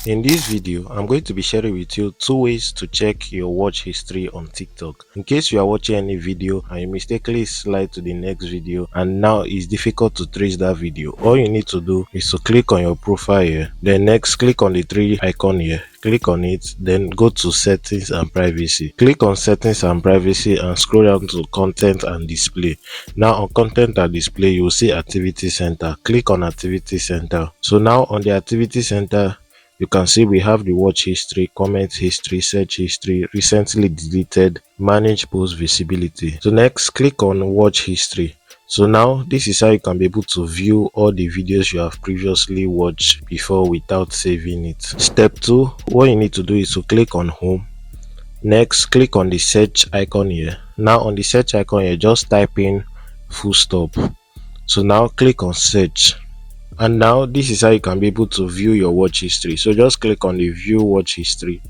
In this video, I'm going to be sharing with you two ways to check your watch history on TikTok. In case you are watching any video and you mistakenly slide to the next video and now it's difficult to trace that video, all you need to do is to click on your profile here, then next click on the three icon here, click on it, then go to settings and privacy. Click on settings and privacy and scroll down to content and display. Now on content and display, you will see activity center. Click on activity center. So now on the activity center, you can see we have the watch history, comment history, search history, recently deleted, manage post visibility. So next, click on watch history. So now this is how you can be able to view all the videos you have previously watched before without saving it. Step 2, what you need to do is to click on home. Next, click on the search icon here. Now on the search icon here, just type in full stop. So now click on search. And now this is how you can be able to view your watch history. So just click on the view watch history,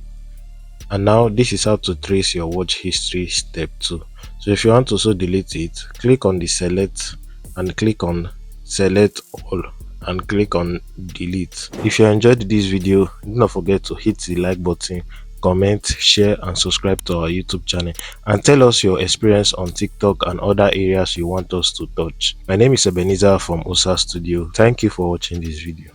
and now this is how to trace your watch history step 2. So if you want to also delete it, click on the select and click on select all and click on delete. If you enjoyed this video, do not forget to hit the like button, comment, share and subscribe to our YouTube channel, and tell us your experience on TikTok and other areas you want us to touch. My name is Ebenezer from Osa Studio. Thank you for watching this video.